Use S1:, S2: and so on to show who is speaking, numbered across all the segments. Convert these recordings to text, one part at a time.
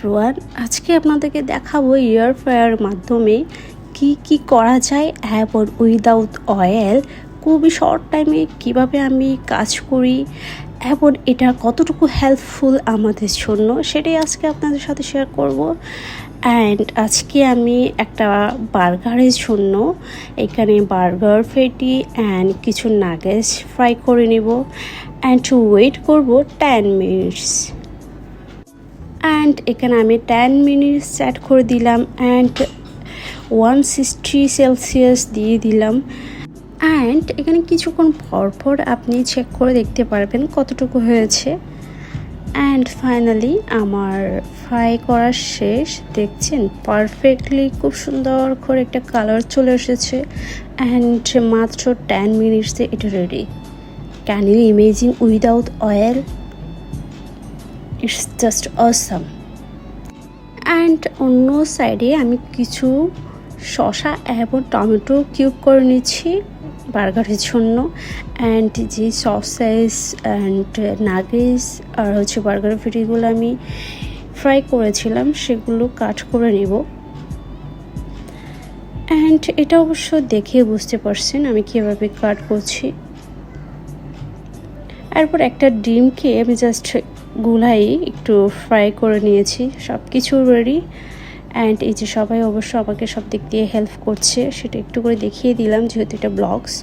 S1: Everyone, আজকে আপনাদেরকে দেখাবো এয়ার ফ্রায়ার মাধ্যমে কি করা যায় এবং উইদাউট অয়েল খুবই শর্ট টাইমে কিভাবে আমি কাজ করি এবং এটা কতটুকু হেল্পফুল আমাদের জন্য সেটাই আজকে আপনাদের সাথে শেয়ার করব। অ্যান্ড আজকে আমি একটা বার্গারের জন্য এখানে বার্গার ফেটি অ্যান্ড কিছু নাগেটস ফ্রাই করে নেব অ্যান্ড ওয়েট করব 10 মিনিটস। অ্যান্ড এখানে আমি 10 মিনিটস সেট করে দিলাম অ্যান্ড 160 সেলসিয়াস দিয়ে দিলাম। অ্যান্ড এখানে কিছুক্ষণ পরপর আপনি চেক করে দেখতে পারবেন কতটুকু হয়েছে। অ্যান্ড ফাইনালি আমার ফ্রাই করা শেষ, দেখছেন পারফেক্টলি খুব সুন্দর করে একটা কালার চলে এসেছে অ্যান্ড মাত্র 10 মিনিটসে এটা ready. Can you imagine without oil? It's just awesome. And অন্য সাইডে আমি কিছু শসা এবং টমেটো কিউব করে নিচ্ছি বার্গারের জন্য। অ্যান্ড যে সসেস অ্যান্ড নাগেটস আর বার্গার ফিটিগুলো আমি ফ্রাই করেছিলাম সেগুলো কাট করে নেব। অ্যান্ড এটা অবশ্য দেখে বুঝতে পারছেন আমি কীভাবে কাট করছি। এরপর একটা ডিমকে আমি জাস্ট গুলাই একটু ফ্রাই করে নিয়েছি, সব কিছু রেডি। অ্যান্ড এই যে সবাই অবশ্য আমাকে সব দিক দিয়ে হেল্প করছে, সেটা একটু করে দেখিয়ে দিলাম যেহেতু এটা ব্লগস।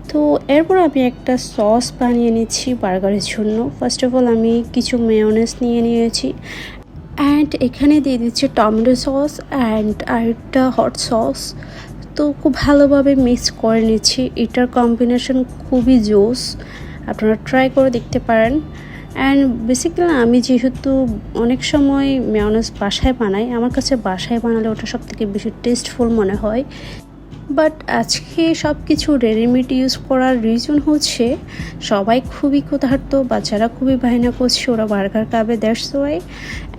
S1: তো এরপর আমি একটা সস বানিয়ে নিচ্ছি বার্গারের জন্য। ফার্স্ট অফ অল আমি কিছু মেয়োনেজ নিয়ে নিয়েছি অ্যান্ড এখানে দিয়ে দিচ্ছি টমেটো সস অ্যান্ড আরেকটা হট সস। তো খুব ভালোভাবে মিক্স করে নিচ্ছি। এটার কম্বিনেশন খুবই জোস, আপনারা ট্রাই করে দেখতে পারেন। অ্যান্ড বেসিক্যালি আমি যেহেতু অনেক সময় মেয়োনেজ বাসায় বানাই, আমার কাছে বাসায় বানালে ওটা সব থেকে বেশি টেস্টফুল মনে হয়। বাট আজকে সব কিছু রেডিমেড ইউজ করার রিজন হচ্ছে সবাই খুবই ক্ষুধার্ত, বাচ্চারা খুবই বায়না করছে ওরা বার্গার খাবে, দ্যাটস ওয়াই।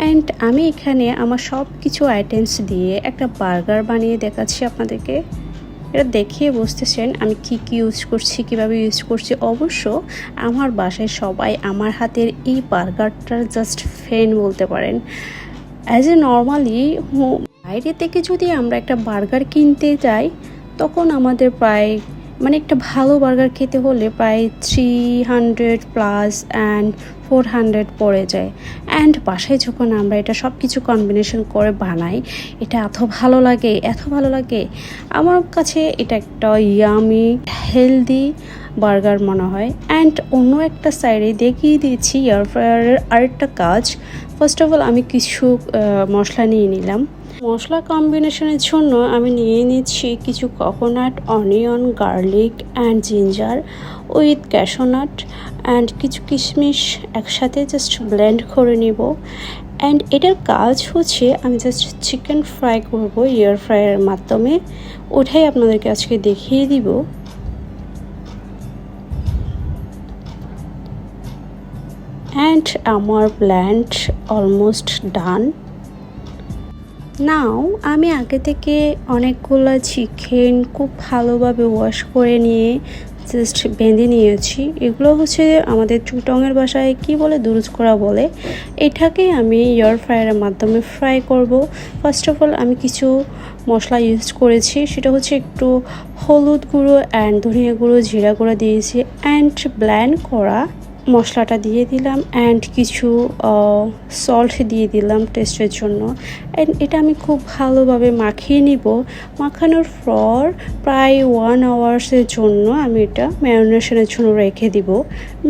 S1: অ্যান্ড আমি এখানে আমার সব কিছু আইটেমস দিয়ে একটা বার্গার বানিয়ে দেখাচ্ছি আপনাদেরকে। এটা দেখিয়ে বুঝতেছেন আমি কি ইউজ করছি, কিভাবে ইউজ করছি। অবশ্য আমার বাসায় সবাই আমার হাতের এই বার্গারটার জাস্ট ফ্যান বলতে পারেন। অ্যাজ এ নর্মালি বাইরে থেকে যদি আমরা একটা বার্গার কিনতে যাই তখন আমাদের প্রায় একটা ভালো বার্গার খেতে হলে প্রায় 300 প্লাস অ্যান্ড 400 পড়ে যায়। অ্যান্ড বাসায় যখন আমরা এটা সব কিছু কম্বিনেশন করে বানাই এটা এত ভালো লাগে আমার কাছে। এটা একটা ইয়ামি হেলদি বার্গার মনে হয়। অ্যান্ড অন্য একটা সাইডে দেখিয়ে দিচ্ছি এয়ার ফ্রায়ারের আরেকটা কাজ। ফার্স্ট অফ অল আমি কিছু মশলা নিয়ে নিলাম। মশলা কম্বিনেশনের জন্য আমি নিয়ে নিচ্ছি কিছু coconut, onion, garlic and ginger with cashew nut and কিছু কিশমিশ একসাথে জাস্ট ব্লেন্ড করে নিব। অ্যান্ড এটার কাজ হচ্ছে আমি জাস্ট চিকেন ফ্রাই করব এয়ার ফ্রায়ারের মাধ্যমে, ওটাই আপনাদেরকে আজকে দেখিয়ে দিব। অ্যান্ড আমার ব্লেন্ড অলমোস্ট ডান। নাও আমি আগে থেকে অনেকগুলো চিকেন খুব ভালোভাবে ওয়াশ করে নিয়ে জাস্ট বেঁধে নিয়েছি। এগুলো হচ্ছে আমাদের চুটংয়ের ভাষায় কি বলে, দুরুজ করা বলে। এটাকেই আমি এয়ার ফ্রায়ারের মাধ্যমে ফ্রাই করব। ফার্স্ট অফ অল আমি কিছু মশলা ইউজ করেছি, সেটা হচ্ছে একটু হলুদ গুঁড়ো অ্যান্ড ধনিয়া গুঁড়ো, জিরা গুঁড়ো দিয়েছি অ্যান্ড ব্লেন্ড করা মশলাটা দিয়ে দিলাম অ্যান্ড কিছু সল্ট দিয়ে দিলাম টেস্টের জন্য। অ্যান্ড এটা আমি খুব ভালোভাবে মাখিয়ে নিব। মাখানোর পর প্রায় 1 আওয়ার্সের জন্য আমি এটা ম্যারিনেশনের জন্য রেখে দিব।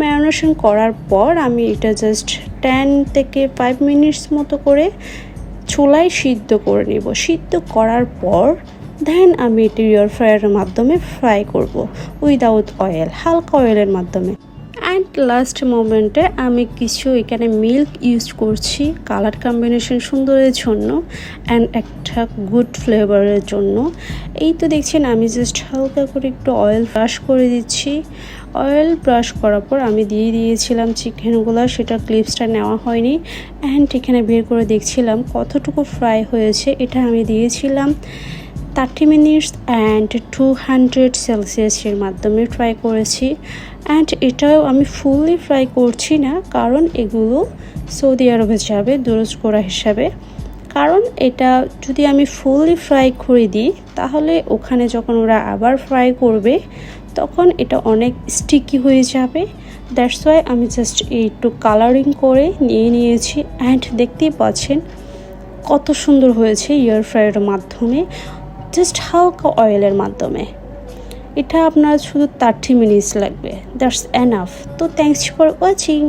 S1: ম্যারিনেশন করার পর আমি এটা জাস্ট 10 থেকে 5 মিনিটস মতো করে চুলায় সিদ্ধ করে নিব। সিদ্ধ করার পর দেন আমি এটা এয়ার ফ্রায়ারের মাধ্যমে ফ্রাই করব উইদাউট অয়েল, হালকা অয়েলের মাধ্যমে। অ্যান্ড লাস্ট মোমেন্টে আমি কিছু এখানে মিল্ক ইউজ করছি কালার কম্বিনেশন সুন্দরের জন্য অ্যান্ড একটা গুড ফ্লেভারের জন্য। এই তো দেখছেন আমি জাস্ট হালকা করে একটু অয়েল ব্রাশ করে দিচ্ছি। অয়েল ব্রাশ করার পর আমি দিয়ে দিয়েছিলাম চিকেনগুলো, সেটা ক্লিপসটা নেওয়া হয়নি। অ্যান্ড এখানে বের করে দেখছিলাম কতটুকু ফ্রাই হয়েছে, এটা আমি দিয়েছিলাম। 30 মিনিটস অ্যান্ড 200 সেলসিয়াসের মাধ্যমে ফ্রাই করেছি। অ্যান্ড এটাও আমি ফুললি ফ্রাই করছি না, কারণ এগুলো সৌদি আরবে যাবে দুরুজ করা হিসাবে। কারণ এটা যদি আমি ফুললি ফ্রাই করে দিই, তাহলে ওখানে যখন ওরা আবার ফ্রাই করবে তখন এটা অনেক স্টিকি হয়ে যাবে। দ্যাটস ওয়াই আমি জাস্ট একটু কালারিং করে নিয়েছি। অ্যান্ড দেখতেই পাচ্ছেন কত সুন্দর হয়েছে এয়ার ফ্রায়ারের মাধ্যমে, জাস্ট হালকা অয়েলের মাধ্যমে। এটা আপনার শুধু 30 মিনিটস লাগবে, দ্যাটস এনাফ। তো থ্যাংকস ফর ওয়াচিং।